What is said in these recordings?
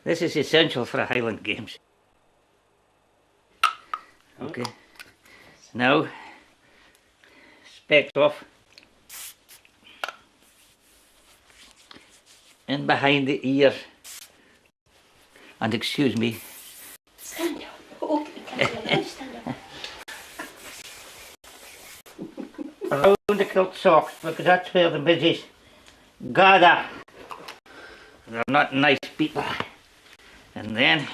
This is essential for Highland Games. Okay. Now, specs off. In behind the ear. And excuse me. Stand up. Oh, stand up. Around the kilt socks, because that's where the midges gather. They're not nice people. And then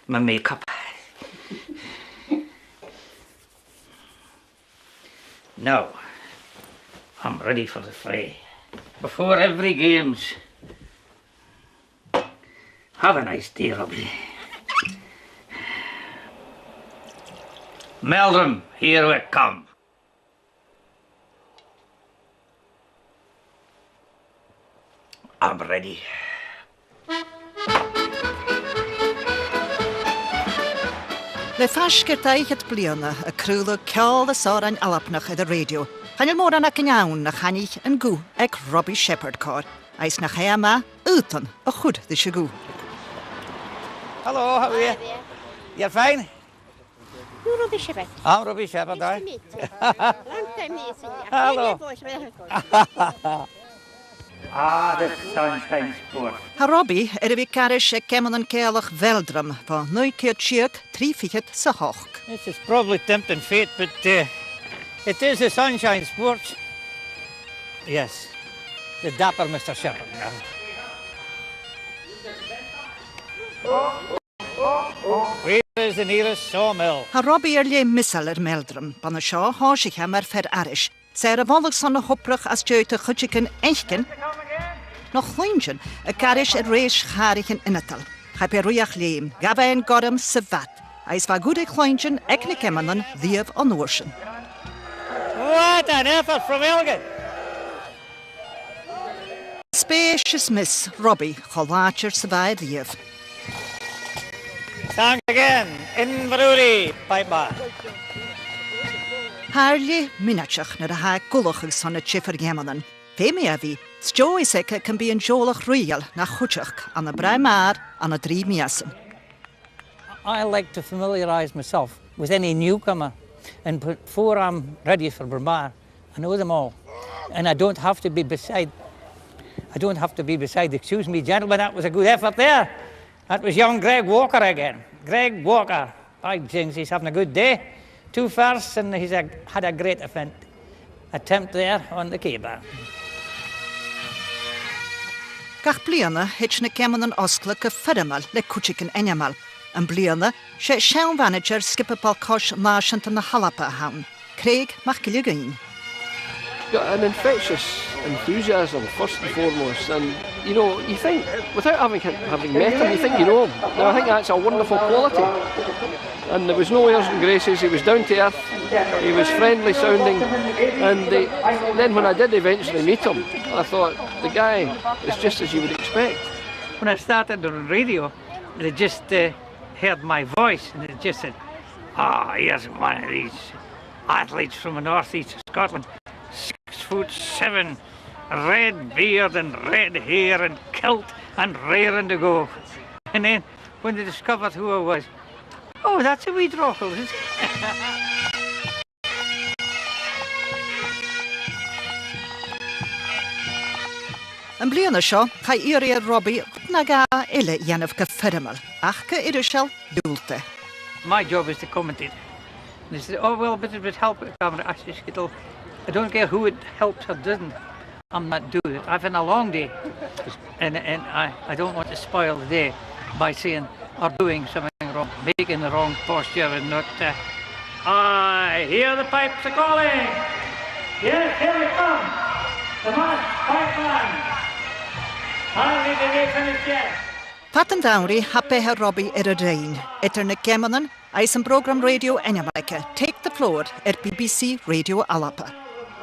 my makeup. Now, I'm ready for the fray. Before every games, have a nice day, Robbie. Meldrum, here we come. I'm ready. Le fasgert eichet bliana a crúla ceol a sárain alapnach at the radio. Chanil mór an ac yn iawn na chanich yn gw ag Robbie Shepherd cor. Eis na chea ma utan a chud dy si gw. Hello, how are you? You're fine? You're Robbie Shepherd. I'm Robbie Shepherd, Nice to meet you. Long time meeting you. Hello. Ah, the sunshine sport. Ha Robbie vi carish e kemon an cealach veldrum va nui keer tjiek trifichet sa hoch. This is probably tempting fate, but it is a sunshine sport. Yes, the dapper Mr. Shepherd. Where is the nearest sawmill? Ha Robbie le missal meldrum, pan a shaw hosich hammer fer arish. Ser a volg son a hoprach as tjöte chutchiken enchken. Nog chluintjen, a carish a reish charichen inatal. Heb er ruach leem, gabain godem savat. Eis va goede chluintjen, ekne kemanen, diev onwoorschen. What an effort from Elgin! Spacious miss, Robbie, cholacher savai diev. Thanks again, Inverurie, piper. Harley minachach na ha gulachig son a chiffer gemanen. Femi avi, stjoi seke can be in jolach real na chutchach an a braimar an a drie miasen. I like to familiarise myself with any newcomer, and before I'm ready for Bromar, I know them all, and I don't have to be beside. Excuse me, gentlemen, that was a good effort there. That was young Greg Walker again. Greg Walker, by jings, he's having a good day. 2 firsts, and he's had a great attempt there on the caber. Gach bliana hitch na kemanen osklake fermal le kutchiken enjamal. En bliana, she shown manager skipperpal kosh marshant na halapa hound. Craig Machkiligain. Got an infectious enthusiasm, first and foremost, and you know, you think, without having met him, you think you know him. Now, I think that's a wonderful quality. And there was no airs and graces, he was down to earth, he was friendly sounding, and then when I did eventually meet him, I thought, the guy is just as you would expect. When I started on radio, they just heard my voice, and it just said, here's one of these athletes from the northeast of Scotland, 6'7", red beard and red hair and kilt and raring to go. And then when they discovered who I was, oh, that's a wee drochel, is it? En bliana seo, cha iria Robbie naga ille janov ka fermal. Achke irishel dulte. My job is to commentate. And they said, oh, well, but it would help if I don't care who it helps or doesn't. I'm not doing it. I've had a long day. And I don't want to spoil the day by saying or doing something wrong, making the wrong posture and not... I hear the pipes are calling. Yes, here we come. The march pipeline. Hardly did they finish yet. Pat and Dowry happy her Robbie er a rain. Eter na kemanen, eis een program radio enjamalike. Take the floor at BBC Radio Alapa.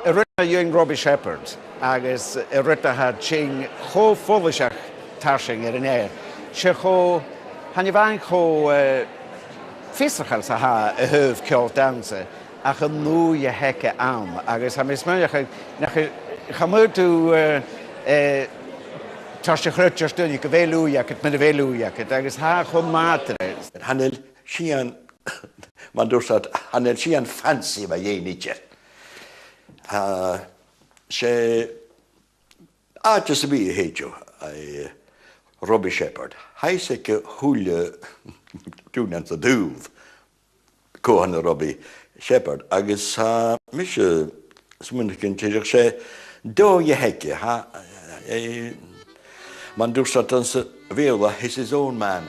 Rita young Robbie Shepherd, agus Rita had ching ho fulishach tashing in air. She ho hanyavan ho fisachal saha a hoof killed dance. Ach a nu ye heke am. Agus ha mismanjach nach hamutu tá sé chrutear stúine go bhéúíachad me bhéúíachad, agus há chum mátre. Hanel sían man dúsat hanel sían fancy ba dhéníte. Sé just a bhí héideú Robbie Shepherd. Heise go thuúile túnant a dúmh cóhanna Robbie Shepherd agus mis smunicinn tíidir sé dó heice man dúsat an sa bhéla he's his own man.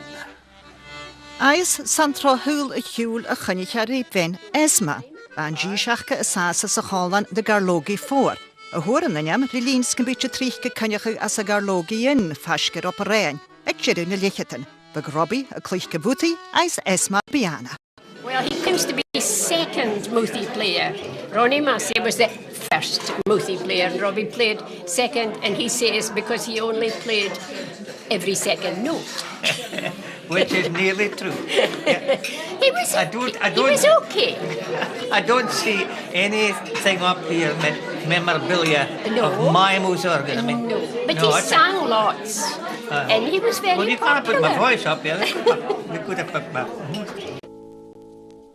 Eis Sandra húil a chiúil a chuniche réipvein Esma, an ddíseachcha a sása sa chálan de garlógi fór. A thuair naim ri línscin bíte trícha cunnecha as a garlógi in feiscer op a réin, ag tíú na lichetan, bag Robbie a clúich go bútaí eis Esma Biana. Well, he claims to be second Mouthie player. Ronnie Massey was the first Mouthie player, and Robbie played second, and he says because he only played every second note. Which is nearly true. Yeah. He was okay. I don't see anything up here memorabilia of my moose organ. I mean, But he sang lots, and he was very well, you can't put popular. my voice up here. We could have put my...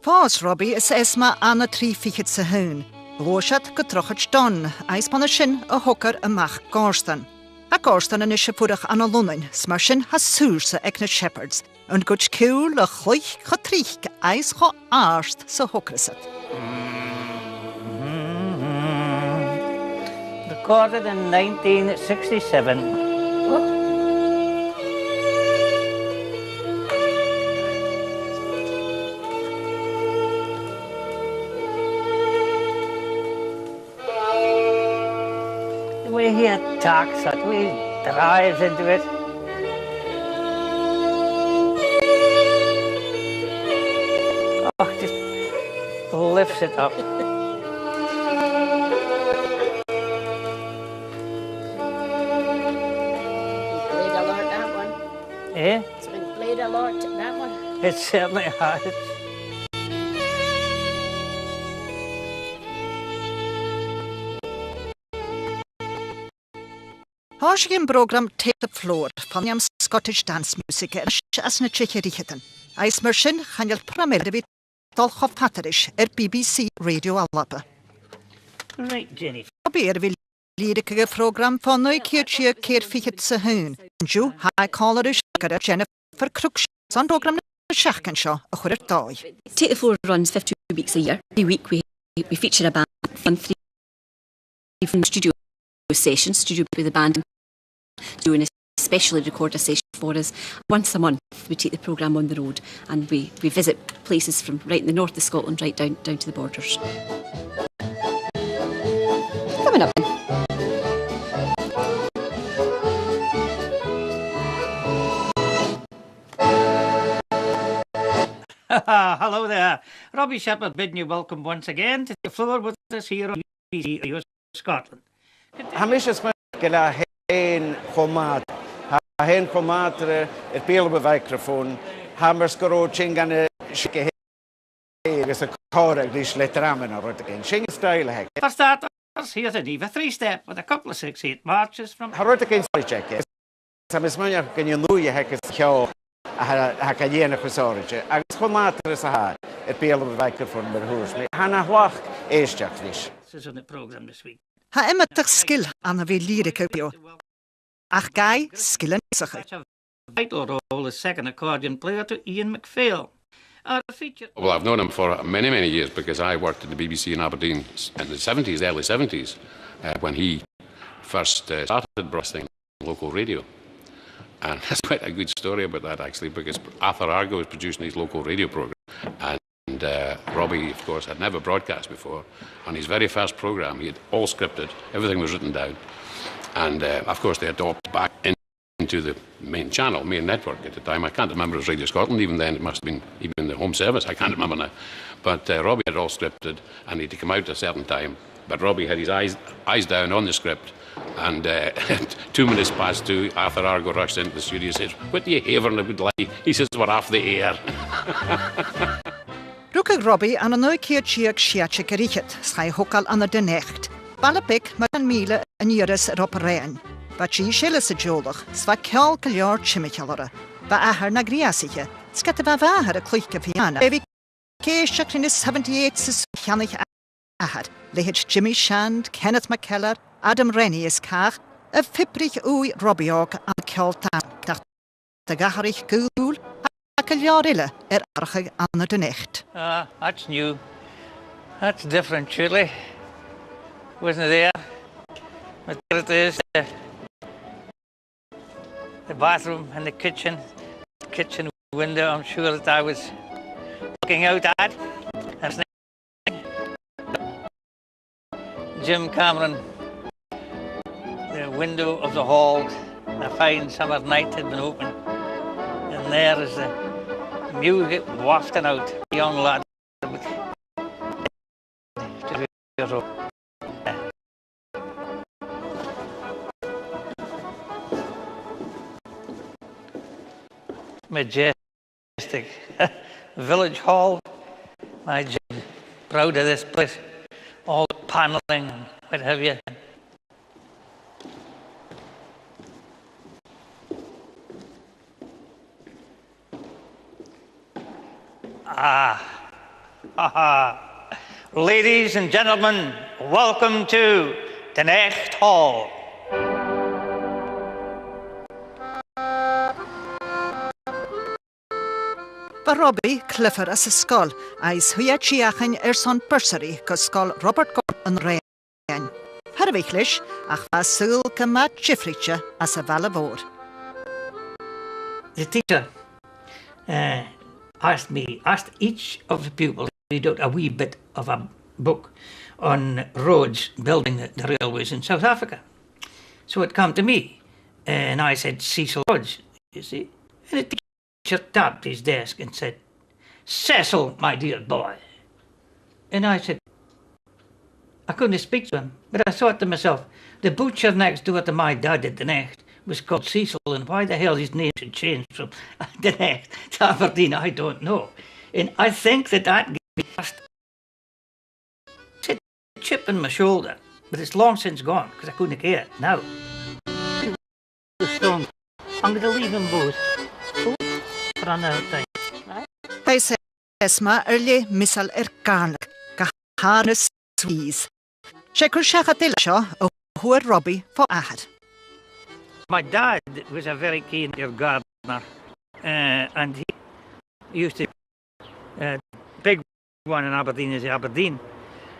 Fás Robbie is Esma anna trí fichid sa hún. Glóisiad go trochad don, eis panna sin a hokar amach Gorstan. A Gorstan in is se púrach anna lunain, smar sin has súrsa ag na Shepherds, an guch cúl a chluich cha trích eis cha ást sa hokrasat. Recorded in 1967. The way he attacks it, the way he drives into it. Oh, just lifts it up. Played a lot, that one. Eh? It's been played a lot, that one. It certainly has. Háis gin program Take the Floor van jam Scottish dance music as na Tcheche richetan. Eis mar sin chanel pramelde vi dal chof hatterish BBC Radio Alapa. Right, Jenny. Probeer vi lyrikige program van nu keertje keer figet se hun. Ju ha callerish gara Jennifer Crooks on program na Shachkan Shaw a chwer dau. Take the Floor runs 52 weeks a year. Every week we feature a band from 3 different studio sessions, studio with the band, doing a specially record a session for us. Once a month we take the programme on the road and we visit places from right in the north of Scotland right down to the borders. Coming up then. Hello there. Robbie Shepherd bidding you welcome once again to the floor with us here on BBC Radio Scotland. Hamis is gela hen chomat. Hen chomat beeld op microfoon. Hammers goro chingan schike is a correct this letteramen or again. Ching style hack. For starters, here's a diva 3-step with a couple of 6/8 marches from... Harrod again check. Samis manya can you know you hack is kyo. Ha kajena gesorge. Agus chomat is a ha. Beeld op microfoon met hoes. Hanna wach eestjak vis. This is on the programme this week. Ha immer skill an a vi lyrike bio. Ach gai skillen sig. Such a vital role as second accordion player to Ian McPhail. Our feature... Well, I've known him for many, many years because I worked at the BBC in Aberdeen in the 70s, early 70s, when he first started broadcasting local radio. And there's quite a good story about that, actually, because Arthur Argo was producing his local radio programme. And Robbie, of course, had never broadcast before. On his very first programme, he had all scripted, everything was written down. And, of course, they had to opt back into the main channel, main network at the time. I can't remember it was Radio Scotland, even then it must have been even the Home Service, I can't remember now. But Robbie had it all scripted, and he had to come out at a certain time. But Robbie had his eyes down on the script, and 2 minutes past 2, Arthur Argo rushed into the studio and said, "What do you hear on a good lie?" He says, "We're off the air." Rukig Robbie an a nu keertje siatje gerichet, schai hokal an de necht. Ballapik met een miele en iris erop rein. Ba tí séile sa deolach, sva ceol go leor chimicealara, ba ahar na griasiche, scat ba bhahar a clúice piana. Evi céisteach in 78 sa cheannich ahar, lehid Jimmy Shand, Kenneth McKellar, Adam Rennie is cach, a fiprich ui Robbieog an ceolta, dacht de gaharich gúl, a go leor ille archag anna de necht. That's new. That's different, surely. Wasn't it there? But there it is. The bathroom and the kitchen window, I'm sure that I was looking out at. That's Jim Cameron. The window of the hall, a fine summer night had been open. And there is the music wafting out, the young lad. Majestic village hall. My Jim, proud of this place. All the paneling and what have you. Ladies and gentlemen, welcome to the Knecht Hall. Ba Robbie Clifford as a skull, as huia chiachan son bursary, cos skull Robert Gordon Rain. Herwichlish, ach was sul kamat chifricha as a valavor. The teacher asked each of the pupils to read out a wee bit of a book on roads, building the railways in South Africa. So it came to me, and I said, Cecil Rhodes, you see. And the teacher tapped his desk and said, Cecil, my dear boy. And I said, I couldn't speak to him, but I thought to myself, the butcher next door to my dad at the Knecht was called Cecil, and why the hell his name should change from the Knecht to Aberdeen, I don't know. And I think that gave me a chip in my shoulder, but it's long since gone, because I couldn't hear it now. The song, I'm going to leave them both for another time. Hij zei, Esma early misal garlic, gaharnes squeeze. Shekur shachatilla who Robbie for ahad. My dad was a very keen gardener, and he used to big one in Aberdeen is the Aberdeen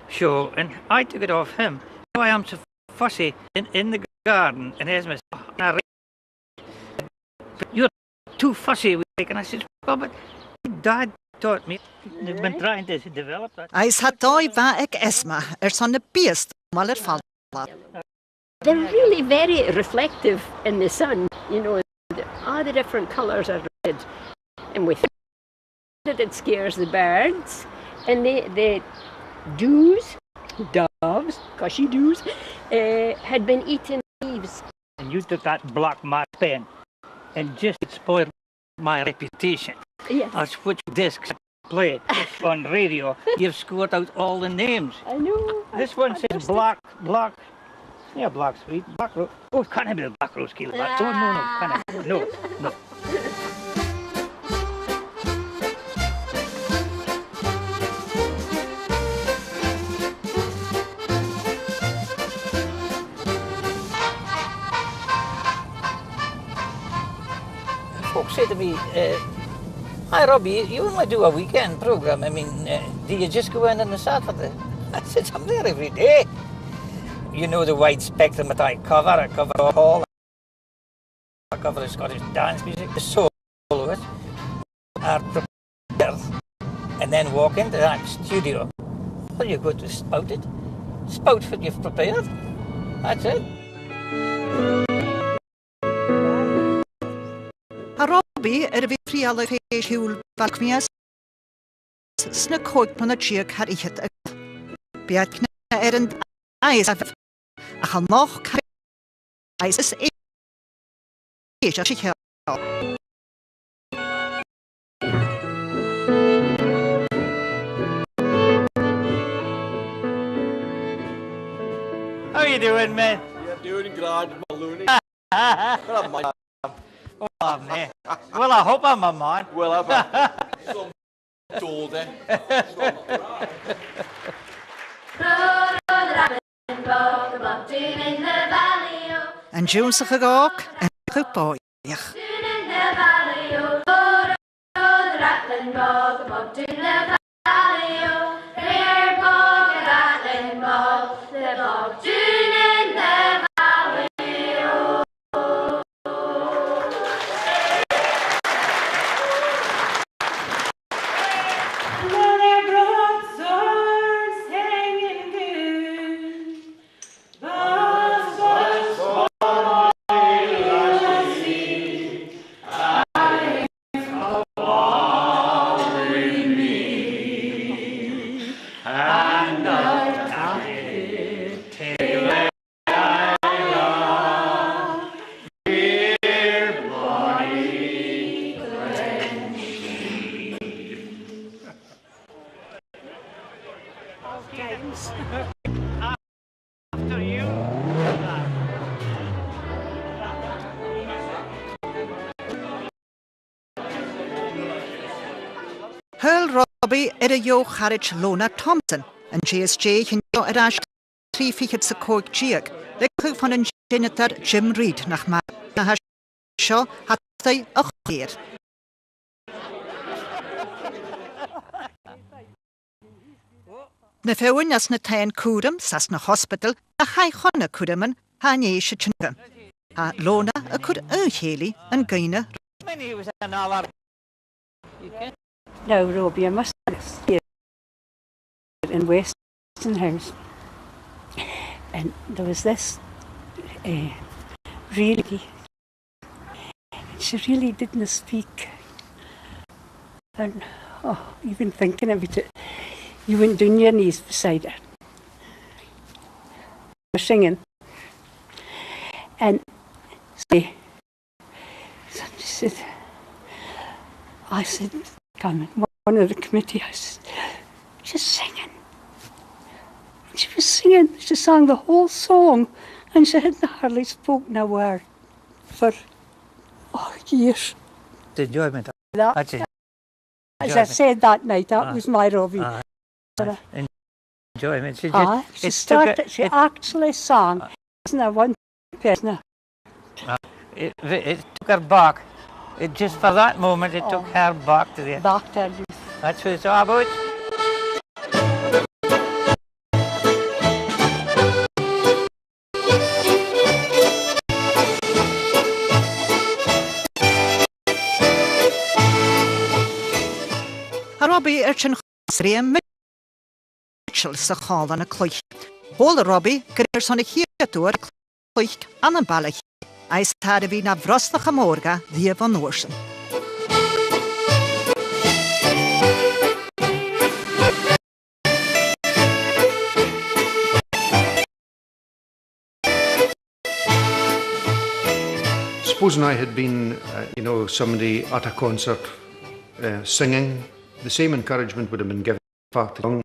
show, and I took it off him. Now I am so fussy in the garden, and Esma said, you're too fussy, and I said, well, but Dad taught me. They've been trying to develop that. Eis had doi va ek Esma, son de beest, mal fall. They're really very reflective in the sun. You know, all the different colours are red. And we think that it scares the birds. And the doves, cushy doves, had been eating leaves. And you took that black mark pen and just spoiled my reputation. Yes. I'll switch discs, play it on radio. You've scored out all the names. I know. This one says black. Yeah, black sweet, black rose. Oh, it can't have been a black rose kilo. Oh, no. Folks say to me, hi Robbie, you only do a weekend programme. I mean, do you just go in on a Saturday? I said, I'm there every day. You know the wide spectrum that I cover. I cover a hall, I cover the Scottish dance music, the soloists are prepared, and then walk into that studio. Well, you go to spout it. Spout what you've prepared. That's it. Robbie vi frialle feeshul balkmias. Sna koik pan a chiak har ichet. Biat kna erend eis af. A gaan nog eis is eis as ich hel. How you doing, man? You're doing grand, Maloney. Well, I hope I'm a man. Well, I've some told, eh? An dúmsa go gách an chupáich. After you. Hurl Robbie jo Harwich Lona Thompson and GSJ Hinjo Erash 3 fichid sa coig Giag. Lechlug van een janitor Jim Reid nach ma na ha seo hat hij a chéir. Na fewin as na tain cúdam sas na hospital a chai chonna cúdaman ha néise tjinga. Ha Lona a cúd unchéli an gaine. He was another. No, Robbie, I must say in Weston House, and there was this really, she really didn't speak, and even thinking about it, you went down your knees beside her. We're singing, and she said, I said, one of the committee, I said, she's singing. She was singing, she sang the whole song, and she hadn't hardly spoken a word for years. The enjoyment. As I said that night, that was my Robbie. Enjoyment. She actually sang. Isn't there one person? It took her back. It just for that moment, it took her back to the. Back to her youth. That's what it's all about. Robbie chin Sriam Mitchell sa chálan a cloich. Hóla Robbie gyda'r son y hiadwr cloich an y balach. Eis tar fi na frostach am orga ddiaf o'n orsyn. Supposing I had been, somebody at a concert singing, the same encouragement would have been given back to young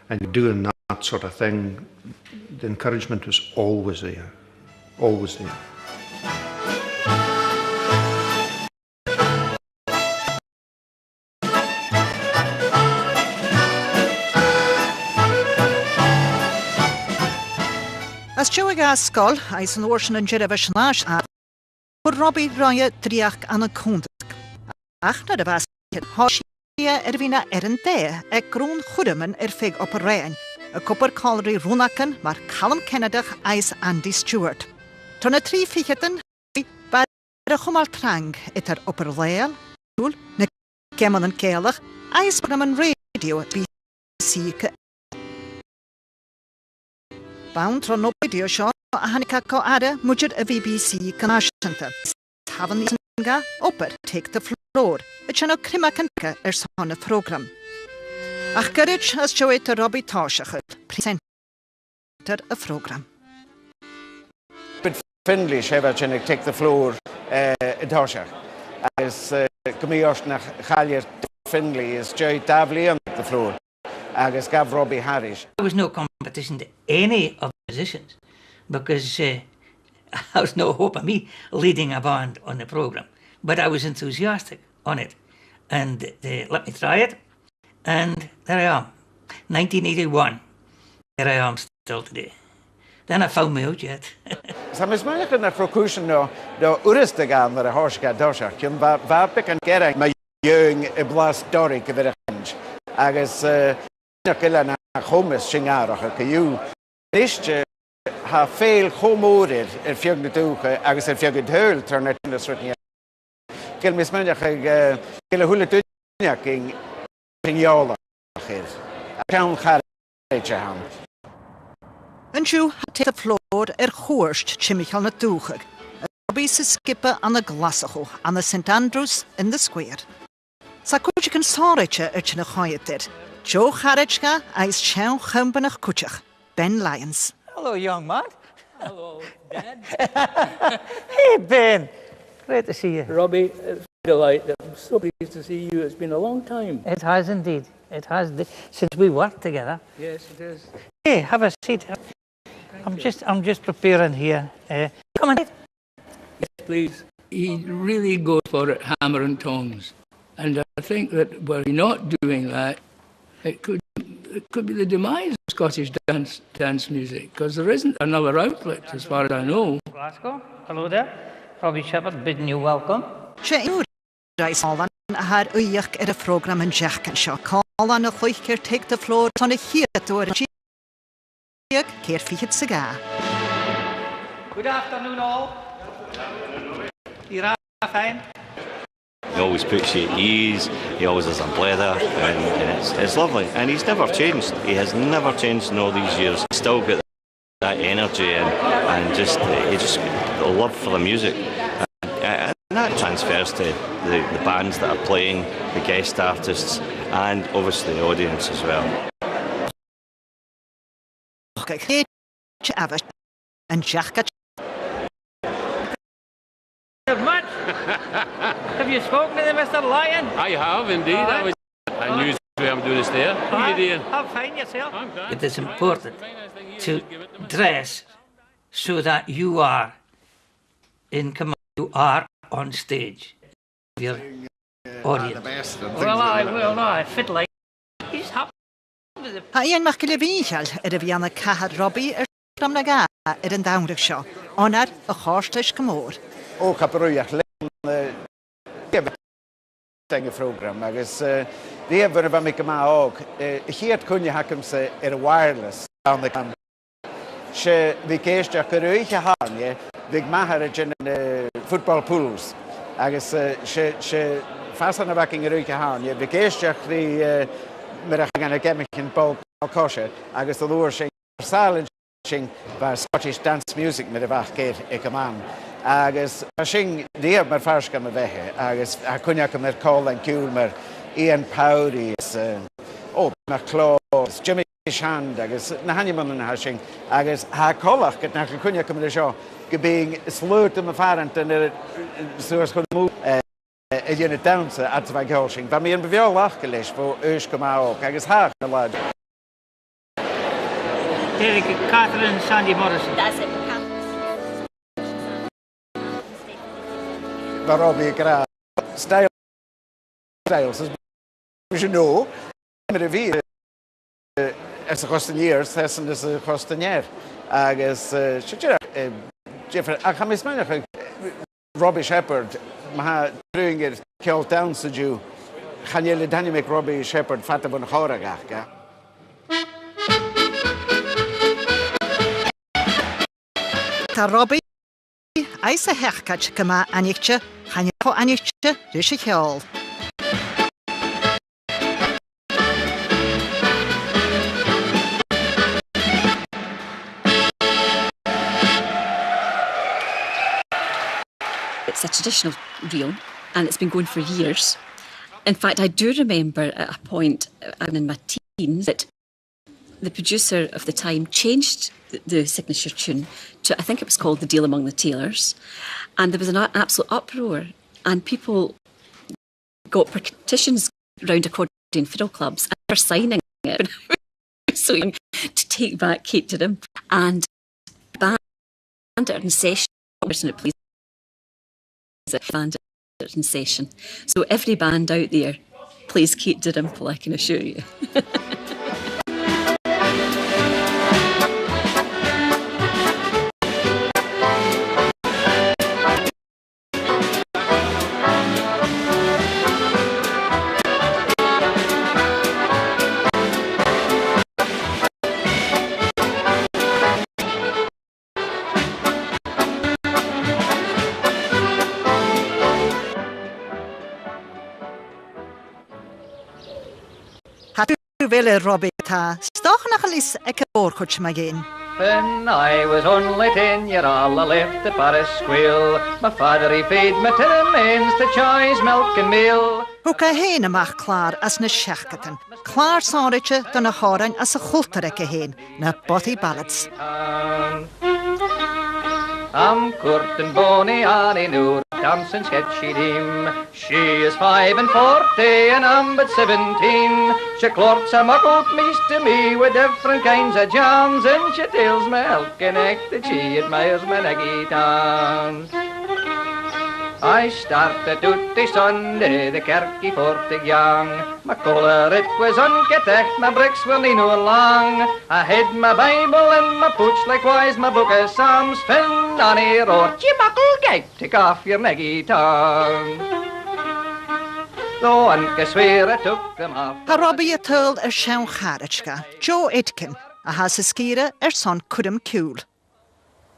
and doing that sort of thing. The encouragement was always there, always there. As Joey Gaskell, eis an orsyn yn Jereva Shnash a, bod Robbie roia driach an y cwndag. Ach na dy fas, hosia fina yn de, grwn chwrymyn fig op y rein. Y cwpr colri rwnacan mar Callum Kennedych eis Andy Stewart. Tron y 3 fichydyn, bar y chwmal trang eter op y leal, na gemon yn gelach, eis program yn radio BBC. Bound tron o video sio a hannica co ada mwjyd y BBC Canashanta. Tavan ni nga oper take the floor. Y chano crima canca son y program. Ach gyrrych as Joeta Robbie Toshach, presenter y program. Findlay Sheva Chenik take the floor Toshach. As Gamios nach Khalier Findlay is Joy Davley on the floor. Agus Gav Robbie Harris. There was no competition to any of the musicians because there was no hope of me leading a band on the programme. But I was enthusiastic on it. And they let me try it. And there I am. 1981. There I am still today. Then I found me out yet. Sa mis maiach na procusion no uriste gan ar a háisce dosa, cyn fa pic an gerang ma ywng y blas dorig gyfer y chynj. Agus na gyda na chomis singarach ac yw. Nisht ha ffeil chomórir fiog na dwch agus fiog yn hyl tron at yn ysrydni. Gyda mis maiach gyda hwle dwyniach yn iola chyr. Cawn charage ham. Yn siw hat y flor chwrst chimichal na dwchig. Robbie sy skippe an y glasachw an y St Andrews in the Square. Sa cwtch yn sorriche yn y choedir. Joe Charachka eis siaw chymbanach cwtchach. Ben Lyons. Hello, young man. Hello, Dad. Hey, Ben. Great to see you. Robbie, it's a delight. I'm so pleased to see you. It's been a long time. It has indeed. It has, since we worked together. Yes, it is. Hey, have a seat. I'm just preparing here. Come on. Yes, please. He really goes for it, hammer and tongs. And I think that were he not doing that, it could be the demise of Scottish dance music, because there isn't another outlet, as far as I know. Glasgow, hello there. Robbie Shepherd bidding you welcome. She reis allan haar uiach y program yn jachan sio. Callan y chwychir take the floor on a hiet o'r chiag ceir fichyd syga. Good afternoon all. You're fine. He always puts you at ease, he always has a blether, and it's lovely. And he's never changed. He has never changed in all these years. He's still got that energy and just the love for the music. And that transfers to the bands that are playing, the guest artists, and obviously the audience as well. And Jack. Much. Have you spoken to them, Mr. Lyon? I have indeed. I knew I'm doing this there. How are you doing? How fine yourself. It is important to dress so that you are in command, you are on stage. Your audience. Well, I fit like. He's happy with it. Ha ein mach gile vichal y fianna cahad Robbie ram na ga yn dawnrig sio. Onar y chorstish gymor. O caparwyach len y program agus the ever of make ma og hier kun je hakem se wireless on the cam she vi keist ja keruige han je vig mahar in football pools agus she fasan na backing keruige han je vi keist ja the mer gaan gemchen bal kosher agus the lure sing silent sing by Scottish dance music mit bach geht man agus sing die mar farska me vehe agus a kunja mer call and cool mer Ian Powdy is McClaws Jimmy Shand agus na hanman na sing agus ha collach get na kunja mer sho gebing slurt me farant en soos kon move in het dance at van goshing van me een bevel lach geles voor eus kom ook agus ha lad Derek Catherine Sandy Morrison. That's it. Robbie gra styles as you know met vie as a costiniers hessen is a costinier agus Jeffrey Akamisman Robbie Shepherd ma doing it kill down to you gaan jullie dan met Robbie Shepherd fatten van hora ga Ta Robbie eis a hechkach gyma anichtje chan po anichtje rishi heol. It's a traditional reel and it's been going for years. In fact, I do remember at a point in my teens that the producer of the time changed the signature tune to, I think it was called The Deal Among the Tailors. And there was an absolute uproar and people got petitions round accordion fiddle clubs and were signing it. So to take back Kate to them. And the band are in session person it pleases a band in session. So every band out there, please keep the dimple, I can assure you. Vele Robbie ta stoch nach lis ek oorkuts magin. When I was only 10 year old, I left the Paris Squill. My father he fed me to the men's to choice milk and meal. Hoe ka heen amach klaar as na schechketen. Klaar sonritje dan a horan as a chultereke heen na bothy ballads. I'm Kurt and Bonnie Annie Noor, dancing sketchy team. She is 45 and I'm but 17. She clorts a muckle meat to me with different kinds of jams, and she tells me elke neck that she admires my neggy town. I started out the Sunday, the kerkie 40 young. My colour it was ungetecht, my bricks were no long. I had my Bible and my pooch, likewise my book of Psalms. Fin on a road, ye muckle gate, take off your neggy tongue. Though unke swear I took them off. Ha Robbie told Sean Charachka, Joe Aitken, a has a skire son kudum cool.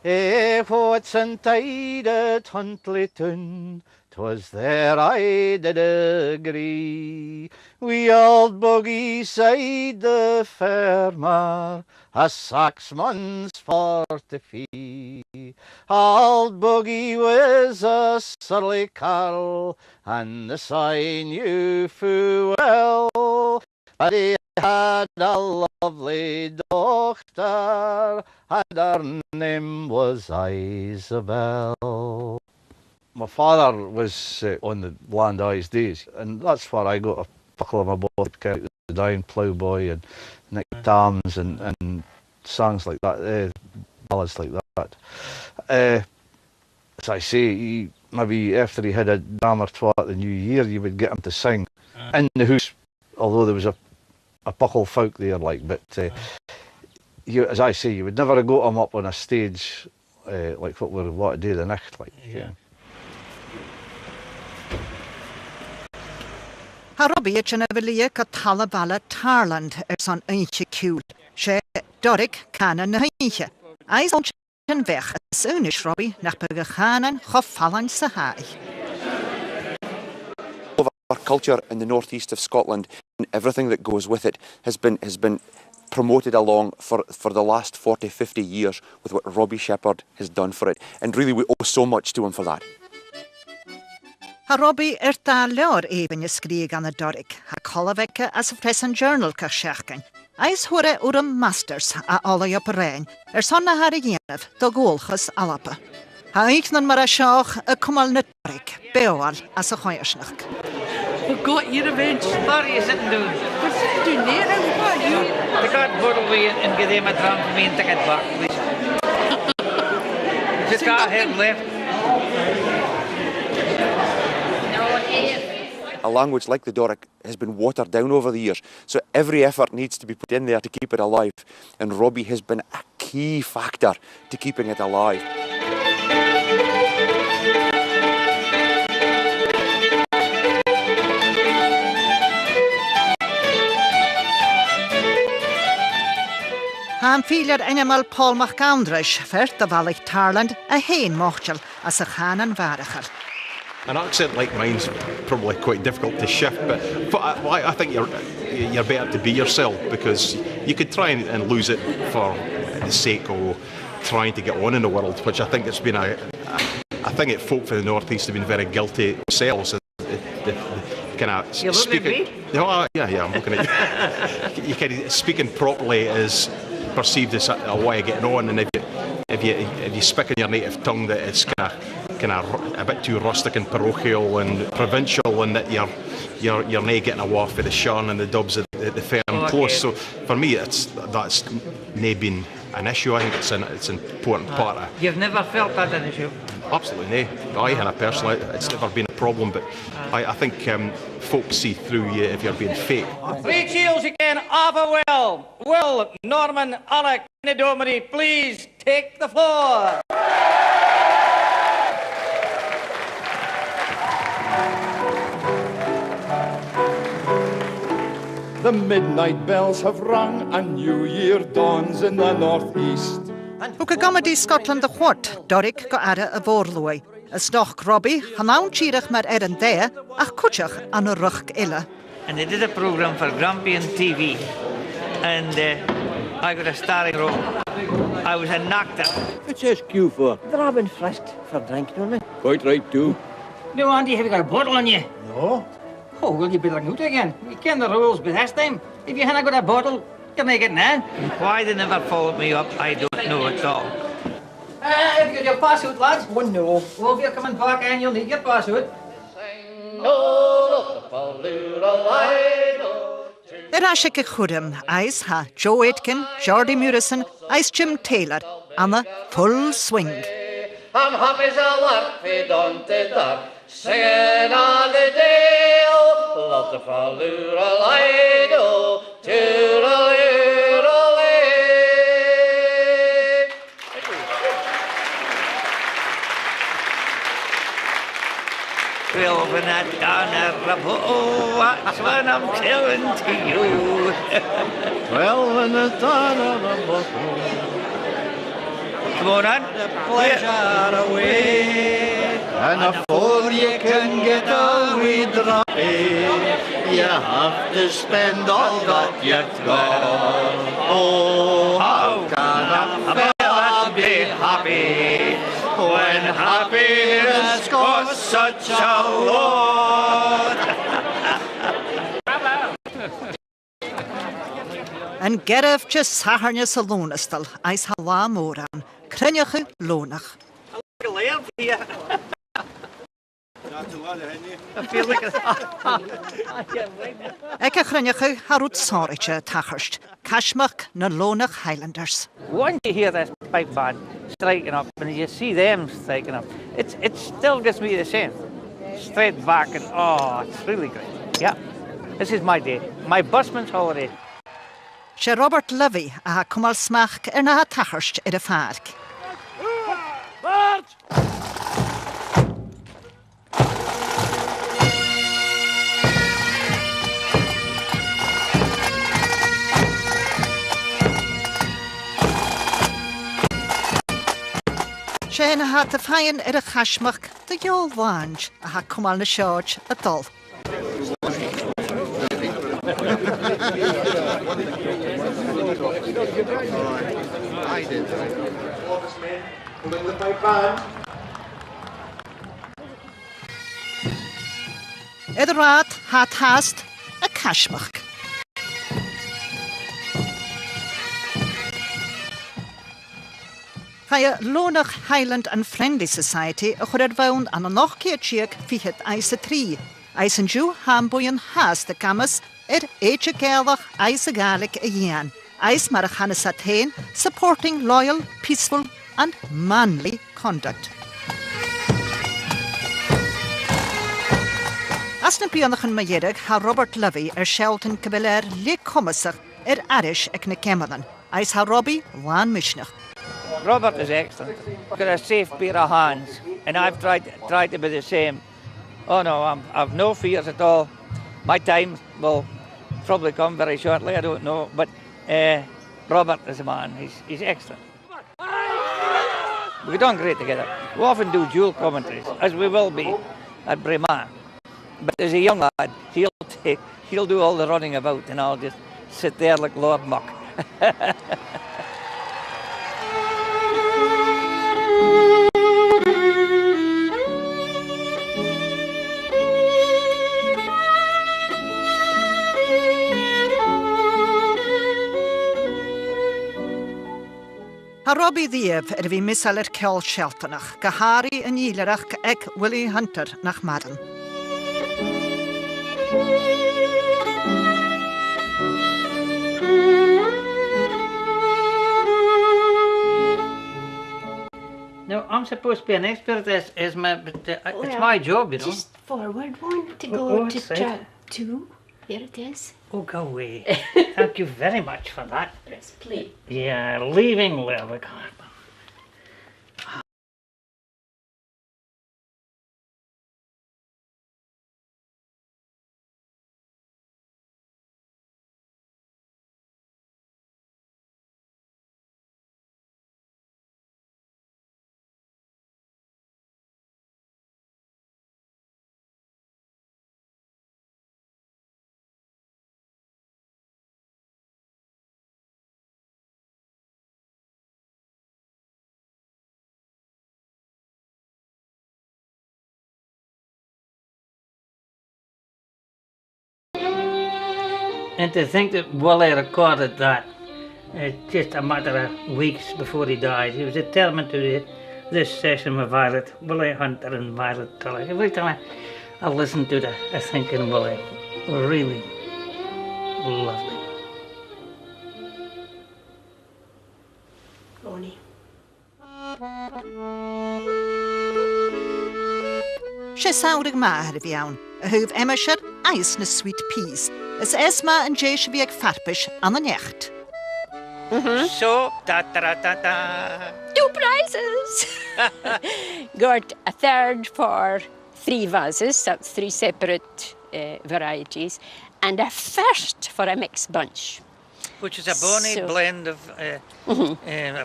If what's tide at Huntlyton, 'twas there I did agree. We old bogey side the Fairmar, a saxman's for to fee. Old bogey was a surly carl, and the sign you fu well. But he had a lovely daughter, and her name was Isabel. My father was on the land all his days, and that's where I got a buckle of my board, the Down Ploughboy and Nick Tams and songs like that, ballads like that. As I say, maybe after he had a dam or twa at the New Year, you would get him to sing in the house, although there was a buckle folk there, like, but as I say, you would never go him up on a stage like what we're what to do the next, like. Yeah. Ha Robbie chana velia ka talabala Tarland son eentje cool. She Dorik kana na eentje. I son weg as unish Robbie nach beganen gevallen se haai. Our culture in the northeast of Scotland and everything that goes with it has been promoted along for the last 40-50 years with what Robbie Shepherd has done for it, and really we owe so much to him for that. Ha Robbie ta leor even je skrig aan de Dorik. Ha kollewekke as a press and journal ka scherken. Eis hore masters a alle op rein. Sonna haar jenef, to goolges alappe. Ha iknan maar a sjaag a komal na Dorik. Beoal as a goeiersnach. Who got your revenge? What are you sitting doing? We're sitting doing there, and what are you? They got bottle away and give them a drum for me and take it back, please. Just got ahead left. A language like the Doric has been watered down over the years, so every effort needs to be put in there to keep it alive, and Robbie has been a key factor to keeping it alive. Han filer eenmaal Paul McGoundrish vert de Vallig Tarland a heen mochtel as a Hanan Variger. An accent like mine's probably quite difficult to shift, but I think you're better to be yourself, because you could try and lose it for the sake of trying to get on in the world, which I think it's been a thing that folk from the northeast have been very guilty themselves. Kind of you're looking at me? No, yeah, I'm looking at you. You kind of speaking properly is perceived as a way of getting on, and if you speak in your native tongue, that it's kind of a bit too rustic and parochial and provincial, and that you're not getting a waft of the shun and the dubs at the firm close. So for me, that's not been an issue. I think it's an important part of. You've never felt that an issue? Absolutely no. I had a personally, it's never been a problem, but I think folks see through you if you're being fake. 3 cheers again, Arthur Will. Will, Norman, Alec, Domini, please take the floor. The midnight bells have rung and New Year dawns in the northeast. Hu go gamadí Scotland a chuirt, Doric go ara a bhórlúi. Is nach Robbie, hanán tíirech mar an dé, ach cúteach an a ruch ille. And they did a program for Grampian TV, and I got a starring role. I was an actor. What's SQ for? They're having frisked for drinking, aren't they? Quite right, too. No, Andy, have you got a bottle on you? No. Oh, well, you better out again. You ken the rules by this time. If you hadn't got a bottle, can I get now? Why they never followed me up, I don't know at all. Have you got your pass out, lads? One no. Well, if you're coming back and you'll need your pass out. Irashe ke chudem, eis ha Joe Aitken, Jordi Murison, eis Jim Taylor, Anna full swing. I'm happy as a lark, we don't dark, singing all the dale, love the fallura lido, Well, when I down a rabo, that's when I'm telling to you. Well, when it's done on a bottle. Come on, on. The pleasure away. And afore you can get a wee drappy, you have to spend all that you've got. Oh, how can a fella be happy when happiness costs such a lot? En gerf je saharne sa lonestal, eis ha la moran, krynjachu lonach. Eke krynjachu harut sorriche tachirst, Cashmach na lonach Highlanders. Once you hear this pipe band striking up and you see them striking up, it still gives me the same. Straight back and it's really great. Yeah, this is my day, my busman's holiday. She Robert Levy a ha cumal smach na ha tachirst a fark. She na ha te fain a chashmach de jol wanj a ha cumal na search a dol. Edraad had haast a cashmach. Via Lonach Highland and Friendly Society a chud bhaun an noch keertjiek fihet eise 3. Eisen Jew hamboyen haast de camas eche gelach eise gaelic a yen. Eis mar a chanes supporting loyal, peaceful and manly conduct. As na bionachan maierig ha Robert Levy Shelton Cabeller le commasach Irish ag na Cameron. Eis ha Robbie Wan Mishnach. Robert is excellent. Got a safe pair of hands, and I've tried to be the same. Oh no, I've no fears at all. My time will probably come very shortly. I don't know, but Robert is a man. He's excellent. We've done great together. We often do dual commentaries, as we will be at Brema. But as a young lad, he'll do all the running about, and I'll just sit there like Lord Muck. Ha Robbie Diev vi missaler Kel Sheltonach, Gahari en Yilerach ek Willie Hunter nach Madden. No, I'm supposed to be an expert as it's my job, you know. Just forward one to Oh, go to that's right. track 2. There it is. Oh, go away. Thank you very much for that. Press play. Yeah, leaving Lerwick. And to think that Willie recorded that just a matter of weeks before he died. He was determined to do this session with Violet, Willie Hunter and Violet Tulloch. Every time I listen to it, I think in Willie. Really lovely. Ronnie. Sé saoirigh maithir bheann, a thuh Emma eis na sweet peas. Is Esma and Jay should be ag farpish an an echt. So, da. 2 prizes! Got a third for 3 vases, that's 3 separate varieties, and a first for a mixed bunch. Which is a bonny blend of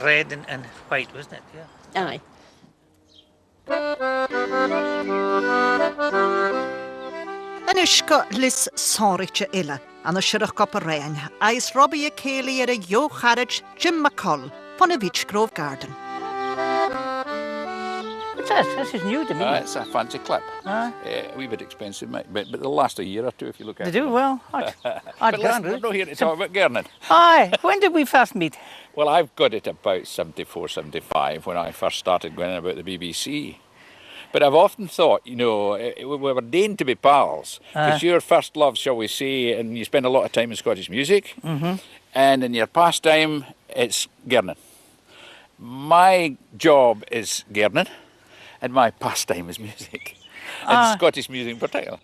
red and white, wasn't it? Yeah. Aye. An isca lis sáirite ile an a sireach gop a rain, eis Robbie a céili a Joe Harridge, Jim McCull, von a Beechgrove Garden. What's this? This is new to me. It's a fancy clip. A wee bit expensive, mate, but they'll last a year or two if you look at it. They do well. But listen, we're not here to talk about Gernon. Aye, when did we first meet? Well, I've got it about 74, 75 when I first started going about the BBC. But I've often thought, you know, we were deigned to be pals. Because your first love, shall we say, and you spend a lot of time in Scottish music. And in your pastime, it's Gernon. My job is Gernon, and my pastime is music. And Scottish music in particular.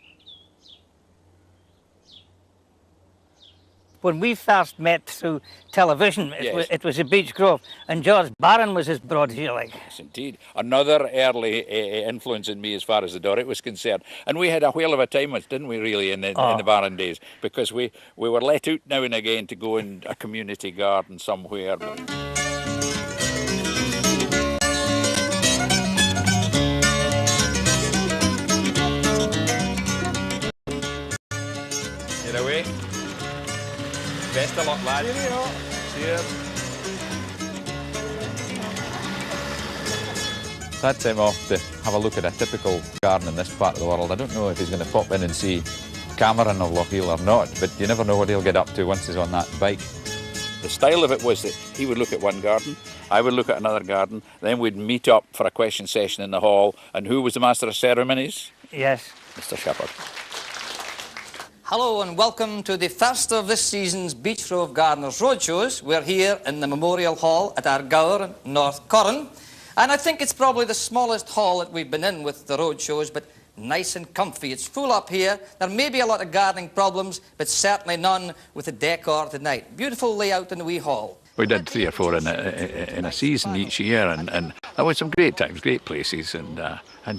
When we first met through television, it was at Beech Grove, and George Barron was his protege, like. Yes, indeed. Another early influence in me as far as the Dorrit was concerned. And we had a whale of a time, didn't we, really, in the Barron days? Because we were let out now and again to go in a community garden somewhere. Get away. Best of luck, lads. Cheers. That time off to have a look at a typical garden in this part of the world. I don't know if he's going to pop in and see Cameron of Lochiel or not, but you never know what he'll get up to once he's on that bike. The style of it was that he would look at one garden, I would look at another garden, then we'd meet up for a question session in the hall. And who was the master of ceremonies? Yes. Mr. Shepherd. Hello and welcome to the first of this season's Beech Grove Gardeners Roadshows. We're here in the Memorial Hall at Argour in North Corran. And I think it's probably the smallest hall that we've been in with the roadshows, but nice and comfy. It's full up here. There may be a lot of gardening problems, but certainly none with the decor tonight. Beautiful layout in the wee hall. We did 3 or 4 in a season each year, and that was some great times, great places, and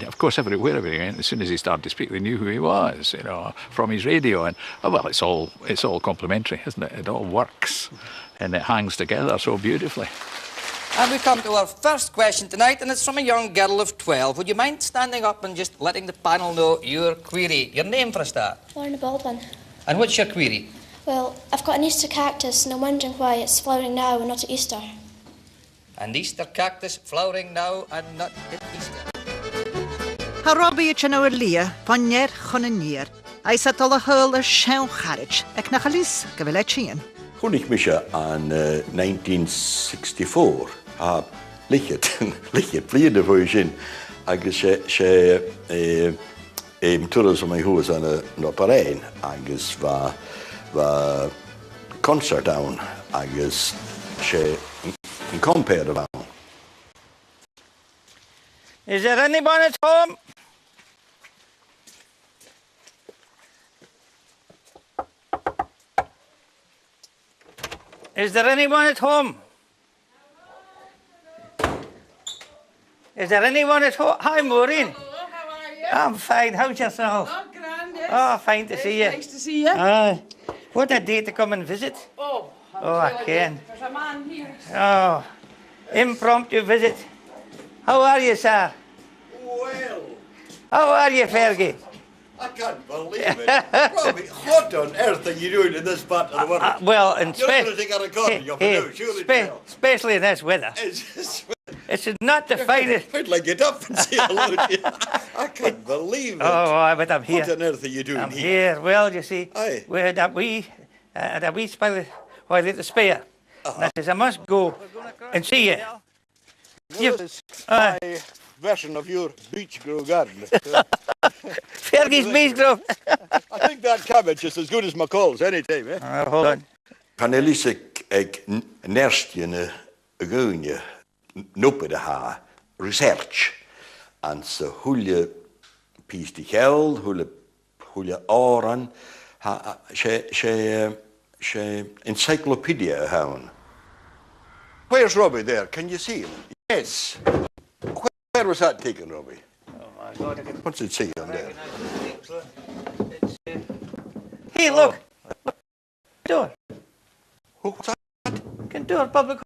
of course everywhere we went, as soon as he started to speak, they knew who he was, you know, from his radio, and well, it's all complementary, isn't it? It all works, and it hangs together so beautifully. And we come to our first question tonight, and it's from a young girl of 12. Would you mind standing up and just letting the panel know your query? Your name for a start? Lorna Baldwin. And what's your query? Well, I've got an Easter cactus and I'm wondering why it's flowering now and not at Easter. An Easter cactus flowering now and not at Easter. Ha Robbie it nou lia, panjer chonenier. I sat al a hul a Sean Harridge, ek na chalis, gaveletchien. Toen ik me aan 1964 licht vliegen voor je zin. Agus toerisme mijn huis aan Parijs. Agus va concert down. Agus een compare down. Is there anyone at home? Is there anyone at home? Is there anyone at home? Hi, Maureen. Hello, how are you? I'm fine. How's yourself? Oh, grand, yes. Oh, fine to see you. Nice to see you. Aye. What a day to come and visit. Oh, I can. There's a man here. Oh, impromptu visit. How are you, sir? Well, How are you, Fergie? I can't believe it. Robbie, what on earth are you doing in this part of the world? Well, and You're going to take a recording of it now, surely. especially in this weather. It's not the finest. I'd like get up and say hello to you. I can't believe it. Oh, but I'm here. What on earth are you doing I'm here? here. Well, you see, Aye. we had a wee spell while at the spare. And I says, I must go and see you. This is my version of your beach grow garden. Fergie's Beach Grove. I think that cabbage is as good as McCall's any time, eh? Hold on. Kan jeg lyse ek nærstjene gønje noppe det her research. Altså hulje piste kjell, hulje åren, she encyclopedia haun. Where's Robbie there? Can you see him? Yes. Where was that taken, Robbie? Oh my God! What's it say on there? Hey, look! Door. What's that? Can door public.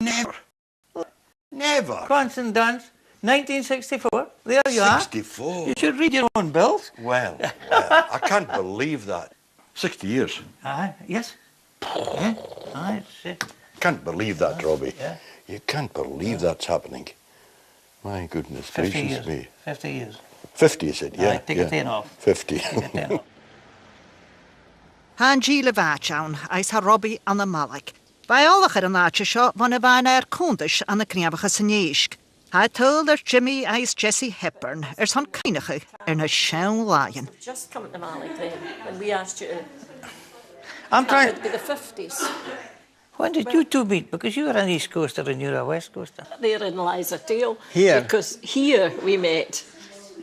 Never. Never. Constant Dance, 1964. There you are. 64. You should read your own bills. Well, I can't believe that. 60 years. Yes. Can't believe that, Robbie. Yeah. You can't believe that's happening. My goodness 50 gracious years. me. 50 years. 50 is it? Yeah. Aye, take a 10 off. 50. Han Gíle Váchaun, eis ha Robbie an the Malak. By all the náte seo van a bhain condish an the Kneabacha Sanéisk. Ha told Jimmy eis Jesse Hepburn, son Kinache in a Shaun Lion. Just come to Malik then, when we asked you to. I'm trying. That would be the 50s. When did you two meet? Because you were an East Coaster and you're a West Coaster. Therein lies a tale. Here. Because here we met.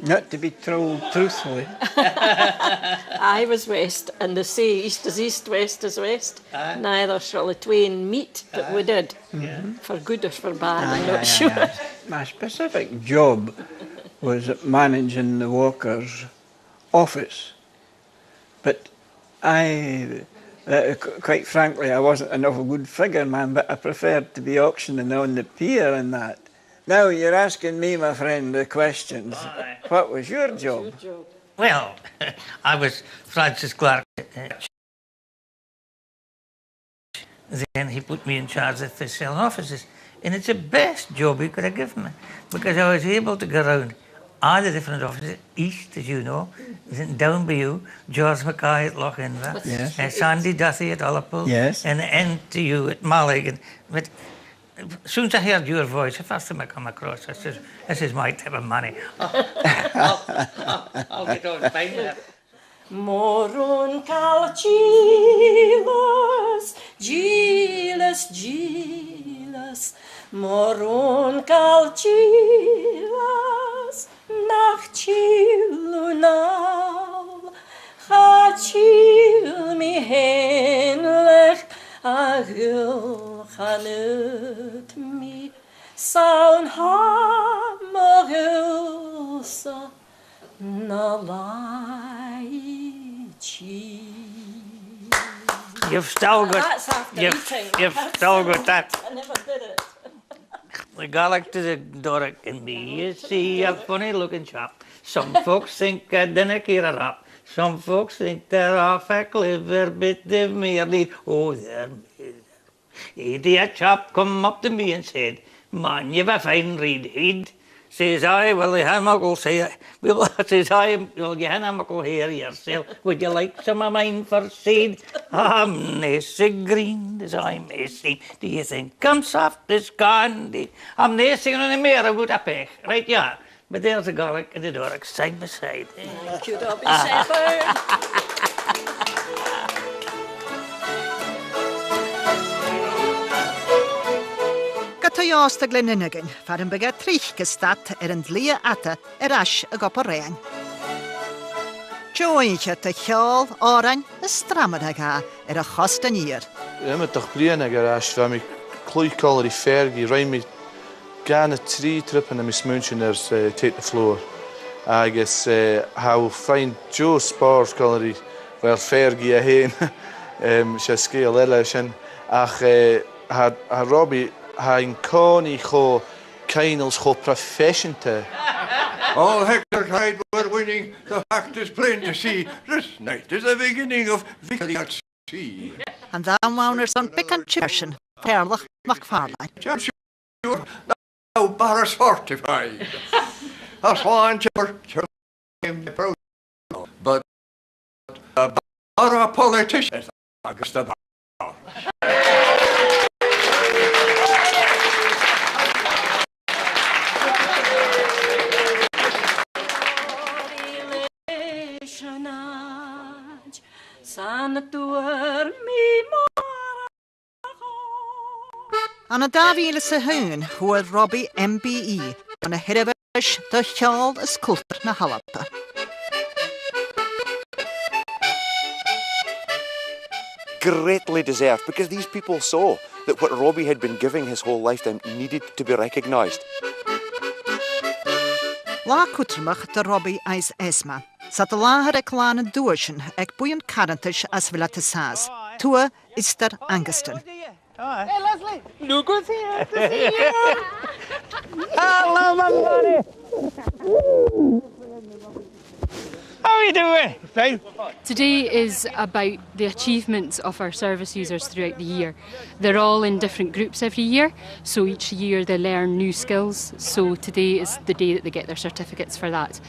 Not to be told truthfully. I was west, and they say east is east, west is west. Neither shall the twain meet, but we did. For good or for bad, I'm not sure. My specific job was managing the Walkers' office. But quite frankly, I wasn't enough a good figure man, but I preferred to be auctioning on the pier and that. Now you're asking me, my friend, the questions. What was your job? Well, I was Francis Clark. Then he put me in charge of the selling offices. And it's the best job he could have given me, because I was able to go around all the different offices, east, as you know, then down by you, George Mackay at Lochinver, Yes. Sandy Duthie at Ullapool, Yes. and end to you at Mulligan. But as soon as I heard your voice, the first time I come across, I said, this is my type of money. I'll get on fine with it. Morun calcilas, gilas, gilas. Morun calcilas, nach chilunal. Chachil mi henlech, agil chanut mi. Saun hamagilsa. You've still got. That's after eating. You've still got that. I never did it. The Gaelic to the Doric can be, you see, a funny looking chap. Some folks think I dinna care a rap. Some folks think they're off a clever bit of merely. Oh, they're a chap come up to me and said, man, you've a fine reed head. Says I, well, the hammock say, well, says I, well, you hammock here yourself. Would you like some of mine for seed? I'm nae so green as I may seem. Do you think I'm soft as candy? I'm nae singing on the mare about a pech. Right, yeah. But there's the Gaelic and the Doric side by side. Thank you, Robbie Shepherd. ásta gleninigan, far an bega trich gestat an lia ata as a gop a rein. Jointje te cheol árain a stramad aga a chostan ír. Imimeach bliana as fe mi clúicáir í fergi, raim mi gan a trí tripan a mi smúnsin take the floor. Agus how fine Joe Spars gallery well fergi a hen se scale eile sin ach ha Robbie ha in cóí cho Kynals cho professionte. All Hector Hyde were winning. The fact is plain to see. This night is the beginning of victory at sea. And that wowners on pick and chirtion, Perlach McFarlane. Just sure now Barras fortified. A swan church proud, but a politician against the bar. An a Davile sa hun huad Robbie MBE an a hirvish the cheol as culper na halapa. Greatly deserved, because these people saw that what Robbie had been giving his whole lifetime needed to be recognised. La cutrmach de Robbie eis esma. Sa de láhar ag lána dúirsin ag buin carantish as vilata sás. Tua is der Anguston. Hey, Leslie. No good here to see you. Hello, my buddy. How are you doing? Fine. Today is about the achievements of our service users throughout the year. They're all in different groups every year, so each year they learn new skills. So today is the day that they get their certificates for that.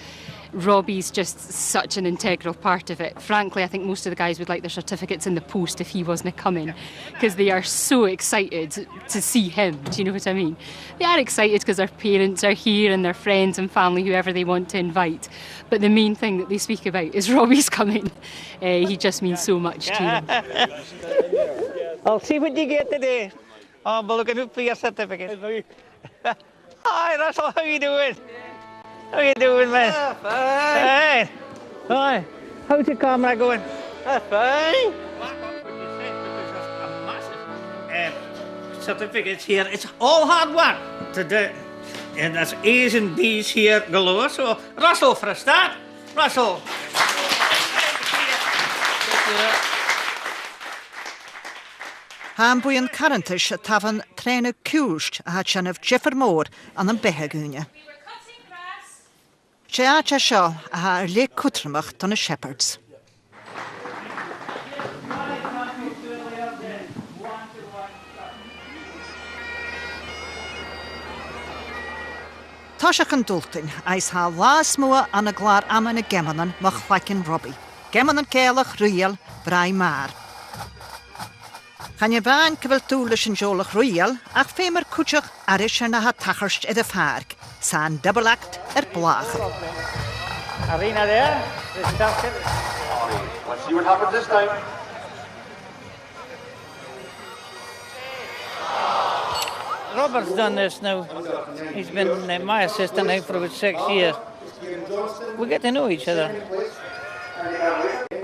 Robbie's just such an integral part of it. Frankly, I think most of the guys would like their certificates in the post if he wasn't coming, because they are so excited to see him. Do you know what I mean? They are excited because their parents are here and their friends and family, whoever they want to invite. But the main thing that they speak about is Robbie's coming. He just means so much to them. I'll see what you get today. I'm looking out for your certificate. Hi, Russell, how you doing? How you doing, man? Fine. Hey. Hi. How's your camera going? Fine. Certificates here. It's all hard work to do. And there's A's and B's here galore. So, Russell for a start. Russell. Han buin carantish tavan trainer cúst a hat sin of Jeffer Moore an an behagúne. Sé áte seo a ha le cutrmach don a shepherds. Táiseach an dultain eis ha lás mua an a glár aman a gemanan mach chhlaicin Robbie. Gemanan céalach rial brai mar. Chan je bhain cyfel dúlis yn jolach rial ach fémar cwtach arish na ha tacharst ed a farg. Sa'n double act blach. Arena there. Let's see what happens this time. Robert's done this now. He's been my assistant now for about 6 years. We get to know each other.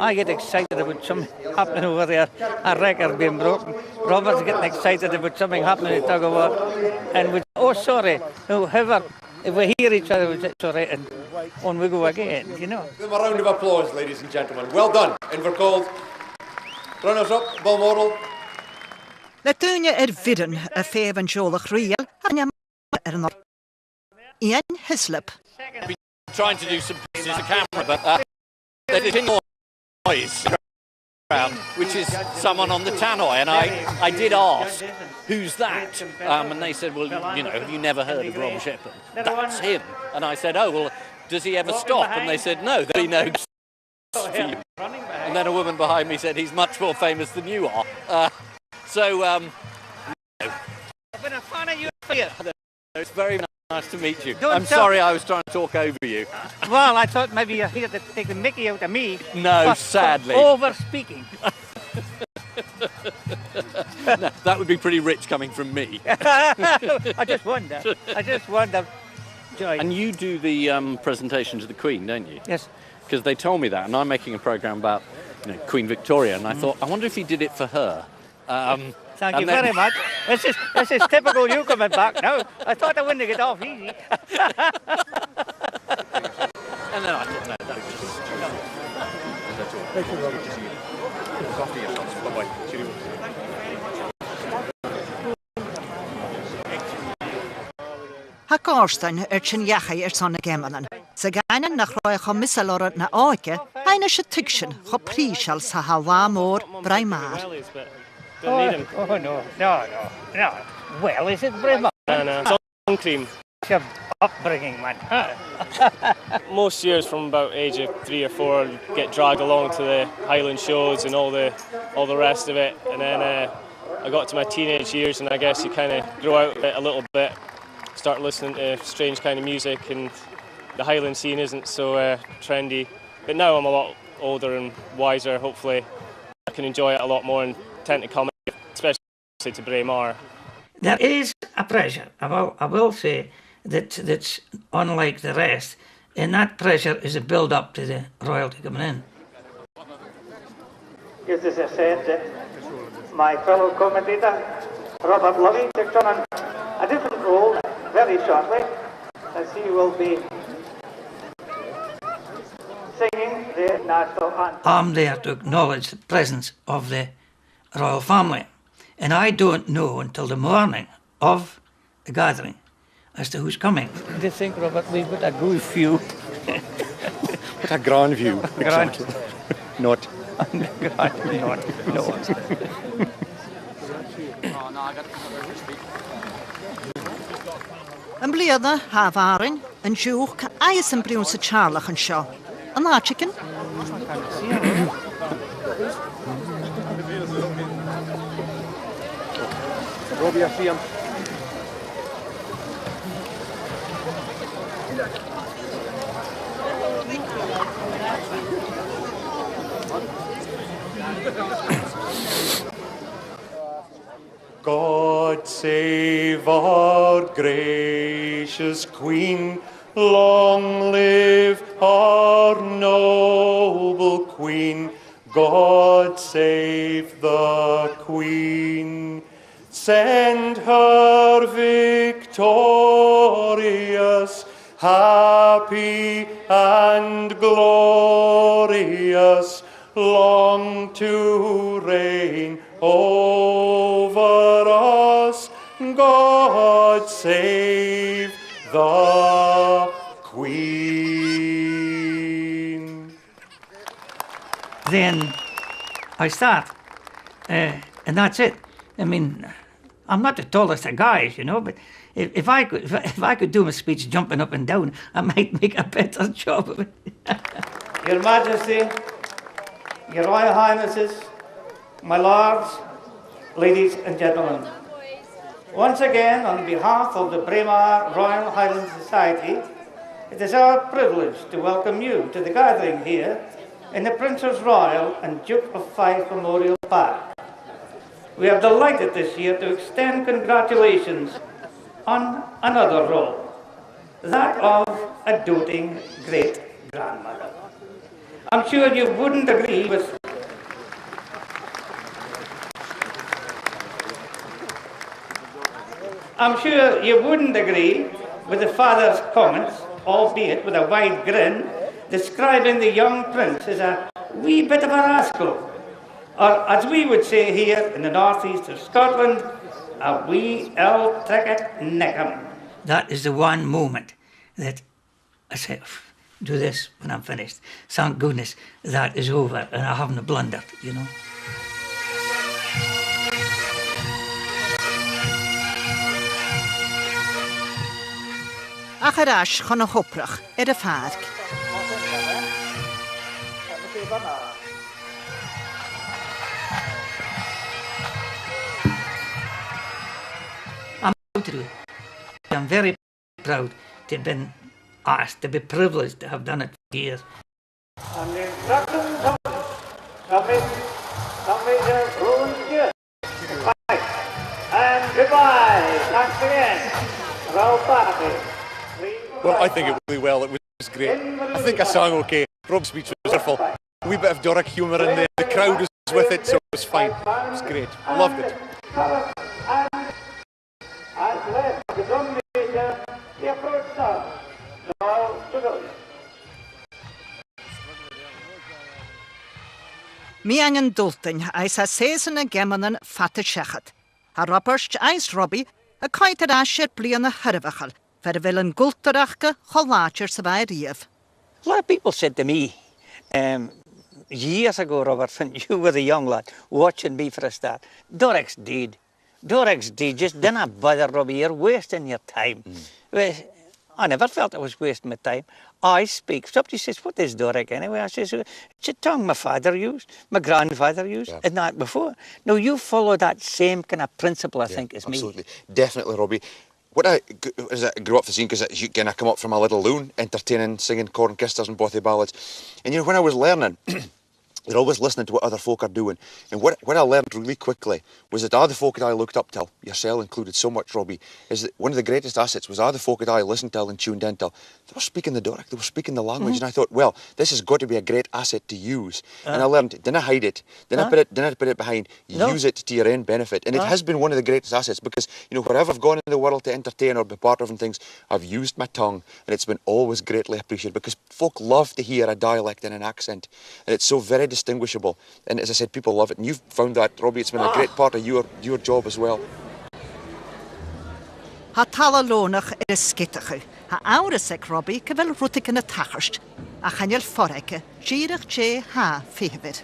I get excited about something happening over there, a record being broken. Robert's getting excited about something happening in tug of war. And we, oh sorry, whoever, if we hear each other, we say sorry, and on we go again, you know. Give them a round of applause, ladies and gentlemen. Well done. Invercold. Runners up, Balmoral. Letúne vidden a féh an jolach rial an an Ian Hislop. Trying to do some pieces of camera, but there's a noise around, which is someone on the tannoy, and I did ask, who's that? And they said, well, you know, have you never heard of Rob Shepherd? That's him. And I said, oh, well, does he ever stop? And they said, no, he knows. And then a woman behind me said, he's much more famous than you are. I've been a fan of you here. It's very nice to meet you. I'm sorry I was trying to talk over you. Well, I thought maybe you're here to take the mickey out of me. No, sadly. Over speaking. No, that would be pretty rich coming from me. I just wonder. Joy. And you do the presentation to the Queen, don't you? Yes. Because they told me that, and I'm making a programme about Queen Victoria, and I thought, I wonder if he did it for her. Thank you very much. This is typical you coming back now. I thought I wouldn't get off easy. And then I thought, no, that's just... Ha gástein sin jacha sanna gemanan. Sa gainan nach roi cha misalora na áike, haina se tikshin cha prísal sa hawa mór braimar. Oh, no. Well, is it Braemar? No. Sun cream. Your upbringing, man. Most years from about age of 3 or 4, I'd get dragged along to the Highland shows and all the rest of it. And then I got to my teenage years, and I guess you kind of grow out of it a little bit, start listening to strange kind of music, and the Highland scene isn't so trendy. But now I'm a lot older and wiser. Hopefully I can enjoy it a lot more and tend to come, especially to Braemar. There is a pressure, I will say, that's unlike the rest, and that pressure is a build-up to the royalty coming in. As I said, my fellow commentator, Robert Lovey, takes on a different role very shortly, as he will be singing the national anthem. I'm there to acknowledge the presence of the royal family, and I don't know until the morning of the gathering as to who's coming. Do you think, Robert, we've got a good view? What a grand view. Grand. Not. Not. Yn bliada ha farin yn siwch ca ais yn briwn sa charlach yn sio. Yn na, chicken? Robbie, I see him. God save our gracious Queen, long live our noble Queen. God save the Queen, send her victorious, happy and glorious, long to reign over us. God save the Queen. Then I start, and that's it. I mean, I'm not the tallest of guys, but if I could do my speech jumping up and down, I might make a better job of it. Your Majesty, Your Royal Highnesses, my lords, ladies and gentlemen, once again, on behalf of the Braemar Royal Highland Society, it is our privilege to welcome you to the gathering here in the Princess Royal and Duke of Fife Memorial Park. We are delighted this year to extend congratulations on another role, that of a doting great-grandmother. I'm sure you wouldn't agree with the father's comments, albeit with a wide grin, describing the young prince as a wee bit of a rascal, or as we would say here in the northeast of Scotland, a wee el tricket neckum. That is the one moment that I say, do this when I'm finished. Thank goodness that is over and I haven't blundered, Ach arás chun a hoprach a fadg. I'm proud to do it. I'm very proud to have been asked, to be privileged to have done it for years. And the instructions of Major Roland Stewart. Goodbye. Thanks again. Well party. Well, I think it really well. It was great. I think I sang okay. Rob's speech was wonderful. A wee bit of Doric humour in there. The crowd was with it, so it was fine. It was great. Loved it. Mi angen dulting eis a season a gemanan fatte shechat. Ha rapperst eis Robbie a kaiter asher bliana harvachal. Fer willen gulterachke cholacher sa bij rief. A lot of people said to me years ago, Robert, when you were a young lad, watching me for a start, Doric's dead. Doric's dead. Just didn't bother, Robbie. You're wasting your time. Well, I never felt I was wasting my time. I speak. Somebody says, what is Doric anyway? I says, it's a tongue my father used, my grandfather used, and that before. Now, you follow that same kind of principle, I think, as absolutely. Definitely, Robbie. As I grew up the scene, because I come up from a little loon, entertaining, singing corn kisters and bothy ballads. And you know, when I was learning, you're always listening to what other folk are doing. And what I learned really quickly was that the folk that I looked up to, yourself included so much, Robbie, is that one of the greatest assets was the folk that I listened to and tuned into. They were speaking the Doric, they were speaking the language, and I thought, well, this has got to be a great asset to use. And I learned, didn't hide it, didn't put it behind, use it to your own benefit. And it has been one of the greatest assets because, you know, wherever I've gone in the world to entertain or be part of things, I've used my tongue, and it's been always greatly appreciated because folk love to hear a dialect and an accent, and it's so very distinguishable. And as I said, people love it, and you've found that, Robbie. It's been a great part of your job as well. Ha tala lonach skittige. Ha oude sek Robbie, ke wel rutik in het tacherst. A chanjel foreke, gierig je ha fihvid.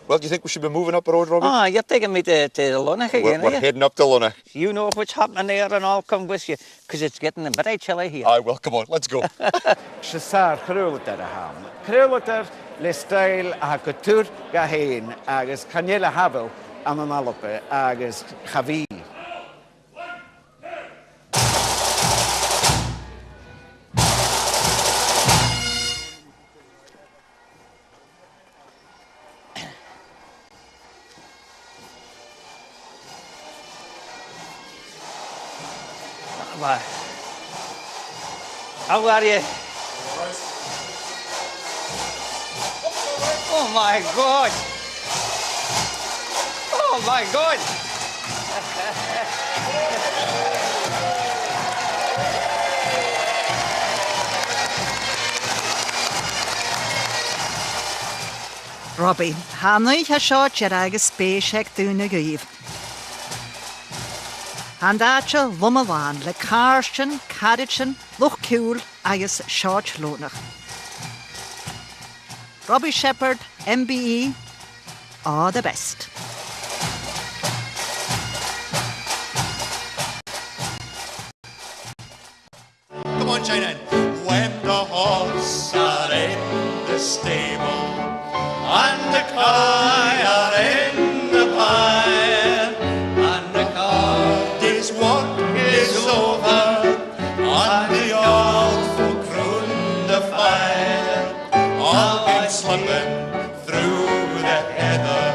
Well, do you think we should be moving up the road, Robbie? You're taking me to Lunach again, We're heading up to Lunach. You know what's happening there, and I'll come with you, because it's getting very chilly here. Aye, well, come on, let's go. Shasar Krulter a ham. Krulter le style a couture gahain agus Canela Havel an an Alpe agus Javi. How are you? Oh my God! Oh my God! Robbie, hannu ha seo agus spéisiach dúna gaíomh. Handáte lumaláin le cáirsin, carritin, luch ciúil agus seoit lónach. Robbie Shepherd, MBE, all the best. Come on, China. When the horses are in the stable and the cow are in the byre and the cottage work is over and the old folk round the fire, all been slipping through the heather,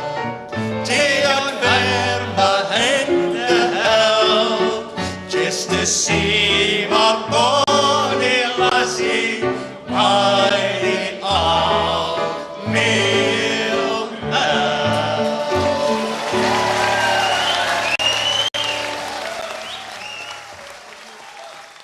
taking fair behind the hill, just to see my bonny lassie.